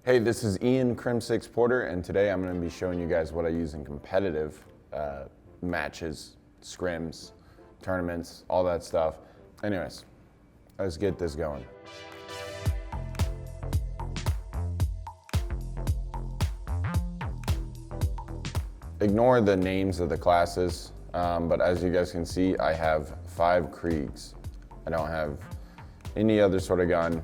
Hey, this is Ian Crimsix Porter, and today I'm going to be showing you guys what I use in competitive matches, scrims, tournaments, all that stuff. Anyways, let's get this going. Ignore the names of the classes, but as you guys can see, I have 5 Kriegs. I don't have any other sort of gun.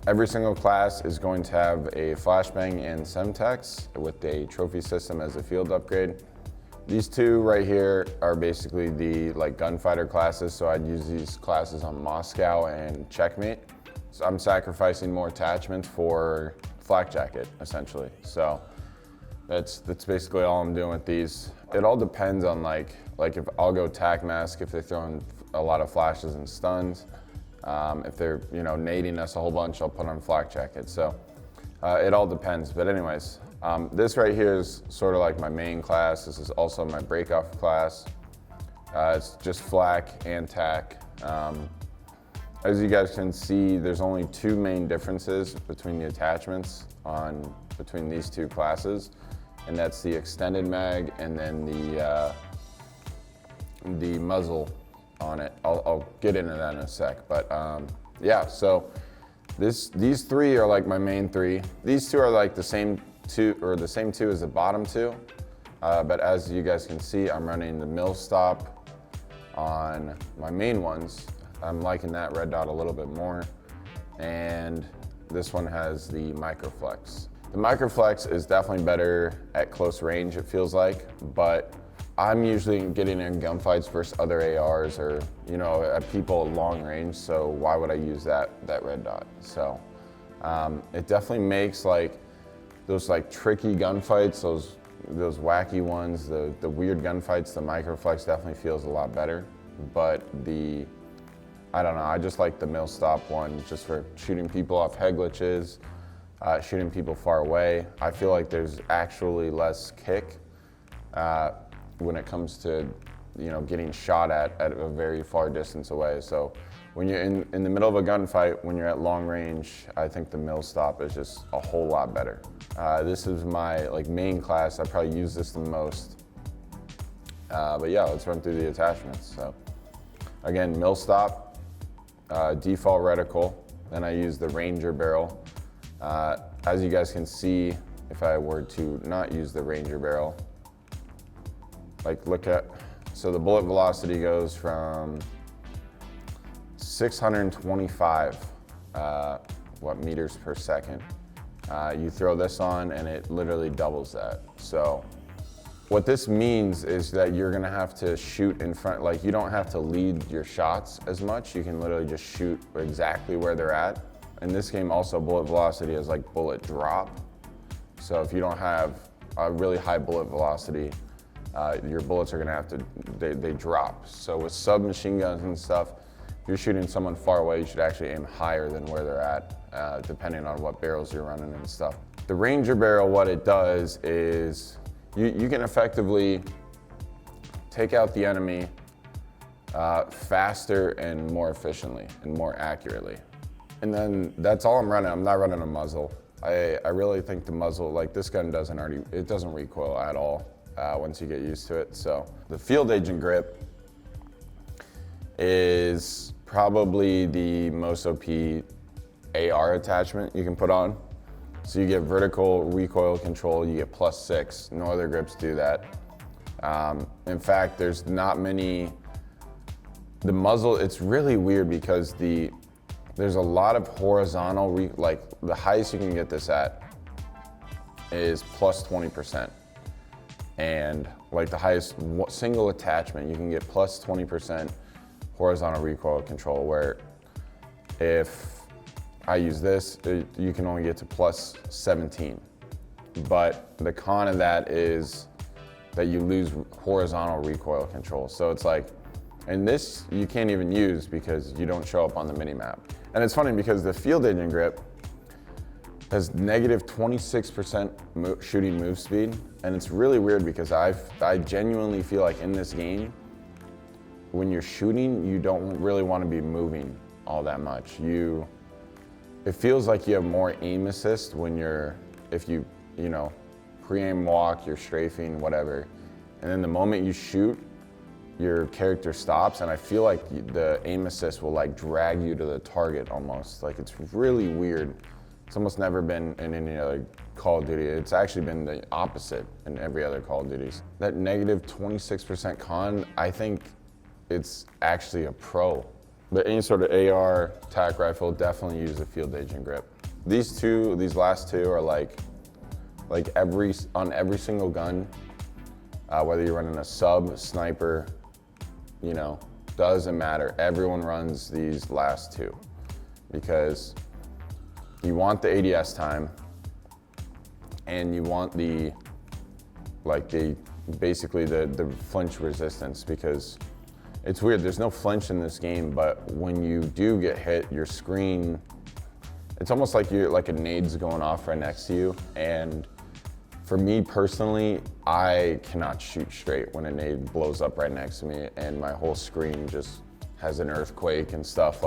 Every single class is going to have a flashbang and Semtex with a trophy system as a field upgrade. These two right here are basically the gunfighter classes, so I'd use these classes on Moscow and Checkmate. So I'm sacrificing more attachments for flak jacket, essentially. So that's basically all I'm doing with these. It all depends on like if I'll go tac mask if they're throwing a lot of flashes and stuns. If they're nading us a whole bunch, I'll put on flak jacket. So it all depends. But anyways, this right here is sort of like my main class. This is also my breakoff class. It's just flak and tac. As you guys can see, there's only 2 main differences between the attachments between these 2 classes, and that's the extended mag and then the muzzle on it. I'll get into that in a sec, but yeah, so these 3 are like my main 3. These 2 are like the same 2 as the bottom 2, but as you guys can see, I'm running the mill stop on my main ones. I'm liking that red dot a little bit more, and this one has the microflex. The microflex is definitely better at close range, it feels like, but I'm usually getting in gunfights versus other ARs or at people at long range, so why would I use that red dot? So it definitely makes those tricky gunfights, those wacky ones, the weird gunfights, the microflex definitely feels a lot better. But I don't know, I just like the mill stop one just for shooting people off head glitches, shooting people far away. I feel like there's actually less kick when it comes to getting shot at a very far distance away. So when you're in the middle of a gunfight, when you're at long range, I think the mill stop is just a whole lot better. This is my main class. I probably use this the most. But yeah, let's run through the attachments. So again, mill stop, default reticle. Then I use the Ranger barrel. As you guys can see, if I were to not use the Ranger barrel, so the bullet velocity goes from 625 meters per second. You throw this on and it literally doubles that. So what this means is that you're gonna have to shoot in front, you don't have to lead your shots as much. You can literally just shoot exactly where they're at. In this game also, bullet velocity is like bullet drop. So if you don't have a really high bullet velocity, your bullets are gonna have to, they drop. So with submachine guns and stuff, if you're shooting someone far away, you should actually aim higher than where they're at, depending on what barrels you're running and stuff. The Ranger barrel, what it does is you can effectively take out the enemy faster and more efficiently and more accurately. And then that's all I'm running. I'm not running a muzzle. I really think the muzzle, this gun it doesn't recoil at all. Once you get used to it. So the field agent grip is probably the most OP AR attachment you can put on. So you get vertical recoil control, you get +6. No other grips do that. In fact, there's not many. The muzzle, it's really weird because there's a lot of horizontal, the highest you can get this at is +20%. And the highest single attachment, you can get +20% horizontal recoil control, where if I use this, you can only get to +17. But the con of that is that you lose horizontal recoil control. So it's and this you can't even use because you don't show up on the mini map. And it's funny because the field agent grip has -26% shooting move speed, and it's really weird because I genuinely feel like in this game, when you're shooting, you don't really want to be moving all that much. it feels like you have more aim assist when if you know, pre-aim walk, you're strafing, whatever. And then the moment you shoot, your character stops, and I feel like the aim assist will like drag you to the target almost. Like it's really weird. It's almost never been in any other Call of Duty. It's actually been the opposite in every other Call of Duties. That negative 26% con, I think it's actually a pro. But any sort of AR, tac rifle, definitely use a field agent grip. These last two are like on every single gun, whether you're running a sub, sniper, you know, doesn't matter. Everyone runs these last two because you want the ADS time and you want basically the flinch resistance, because it's weird, there's no flinch in this game, but when you do get hit, your screen, it's almost like a nade's going off right next to you. And for me personally, I cannot shoot straight when a nade blows up right next to me and my whole screen just has an earthquake and stuff.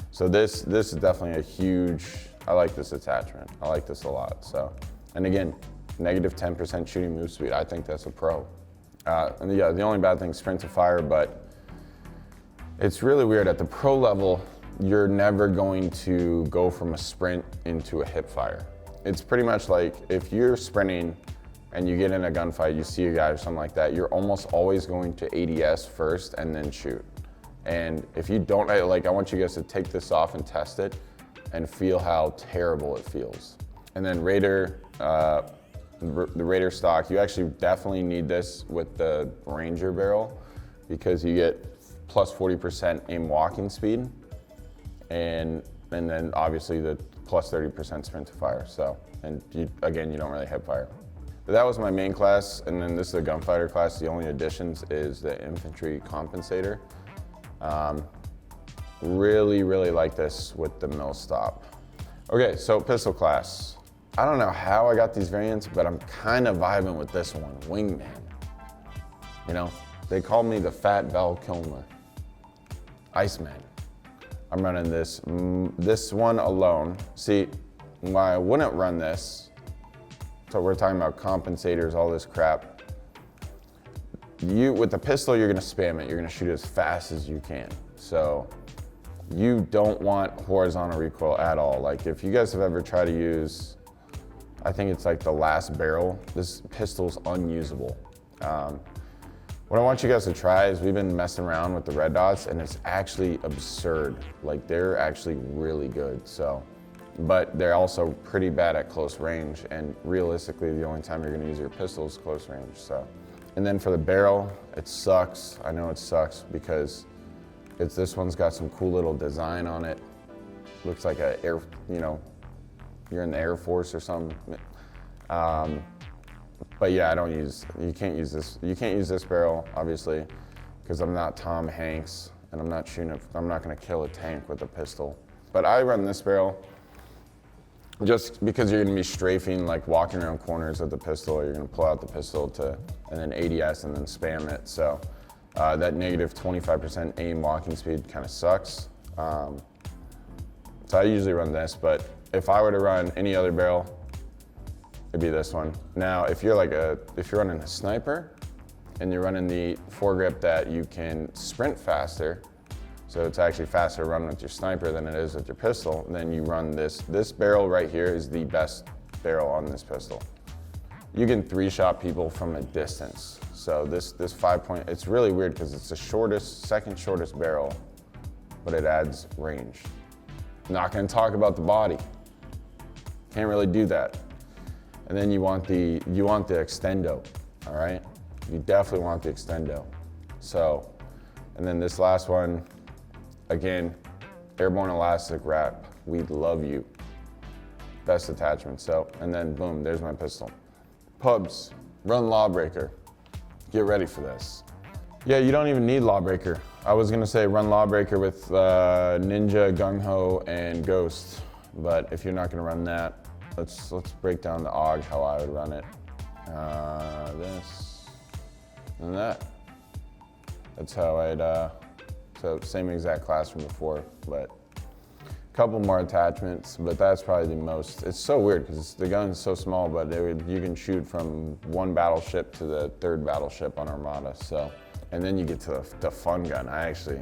So this is definitely a huge, I like this attachment. I like this a lot, so. And again, negative 10% shooting move speed, I think that's a pro. And yeah, the only bad thing is sprint to fire, but it's really weird. At the pro level, you're never going to go from a sprint into a hip fire. It's pretty much like if you're sprinting and you get in a gunfight, you see a guy or something like that, you're almost always going to ADS first and then shoot. And if you don't, I want you guys to take this off and test it and feel how terrible it feels. And then Raider, the Raider stock, you actually definitely need this with the Ranger barrel because you get plus 40% aim walking speed, and then obviously the plus 30% sprint to fire. So, and you don't really hip fire. But that was my main class, and then this is the gunfighter class. The only additions is the infantry compensator. Really like this with the mill stop. Okay, so pistol class. I don't know how I got these variants, but I'm kind of vibing with this one, Wingman. You know, they call me the Fat Val Kilmer. Iceman. I'm running this one alone. See, why I wouldn't run this, so we're talking about compensators, all this crap. With the pistol, you're gonna spam it. You're gonna shoot as fast as you can. So you don't want horizontal recoil at all. Like if you guys have ever tried to use, I think it's like the last barrel, this pistol's unusable. What I want you guys to try is we've been messing around with the red dots and it's actually absurd. Like they're actually really good, so. But they're also pretty bad at close range, and realistically the only time you're gonna use your pistol is close range, so. And then for the barrel, it sucks. I know it sucks because this one's got some cool little design on it. Looks like you're in the Air Force or something. But yeah, you can't use this barrel, obviously, because I'm not Tom Hanks and I'm not gonna kill a tank with a pistol. But I run this barrel just because you're gonna be strafing, like walking around corners with the pistol, or you're gonna pull out the pistol and then ADS and then spam it. So that negative 25% aim walking speed kind of sucks. So I usually run this, but if I were to run any other barrel, it'd be this one. Now, if you're running a sniper and you're running the foregrip that you can sprint faster, so it's actually faster to run with your sniper than it is with your pistol, then you run this. This barrel right here is the best barrel on this pistol. You can 3-shot people from a distance. So this 5-point, it's really weird because it's the second shortest barrel, but it adds range. Not gonna talk about the body. Can't really do that. And then you want the extendo, all right? You definitely want the extendo. So, and then this last one, again, airborne elastic wrap. We love you. Best attachment. So, and then boom, there's my pistol. Pubs, run Lawbreaker. Get ready for this. Yeah, you don't even need Lawbreaker. I was gonna say run Lawbreaker with Ninja, Gung Ho, and Ghost, but if you're not gonna run that, let's break down the AUG, how I would run it. This and that. That's how I'd, so same exact class from before, but couple more attachments, but that's probably the most. It's so weird because the gun's so small, but you can shoot from one battleship to the third battleship on Armada. So, and then you get to the fun gun. I actually,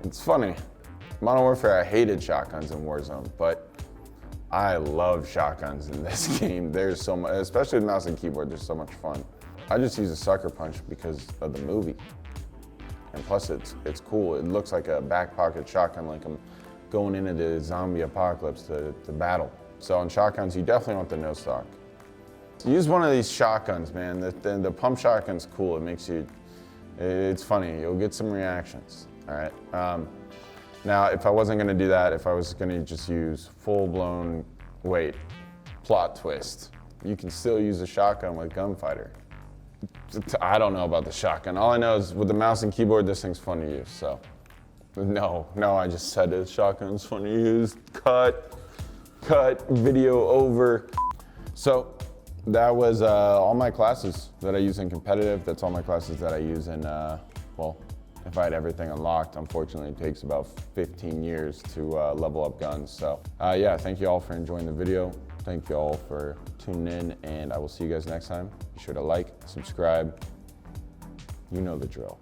it's funny. Modern Warfare, I hated shotguns in Warzone, but I love shotguns in this game. There's so much, especially with mouse and keyboard, there's so much fun. I just use a sucker punch because of the movie. And plus it's cool. It looks like a back pocket shotgun, like I'm going into the zombie apocalypse to battle. So on shotguns, you definitely want the no stock. Use one of these shotguns, man. The pump shotgun's cool. It makes you, it's funny. You'll get some reactions, all right? Now, if I wasn't gonna do that, if I was gonna just use full-blown, wait, plot twist, you can still use a shotgun with Gunfighter. I don't know about the shotgun. All I know is with the mouse and keyboard, this thing's fun to use, so. No, I just said it. Shotgun's fun to use. Cut, video over. So that was all my classes that I use in competitive. That's all my classes that I use in, well, if I had everything unlocked. Unfortunately, it takes about 15 years to level up guns. So yeah, thank you all for enjoying the video. Thank you all for tuning in, and I will see you guys next time. Be sure to like, subscribe. You know the drill.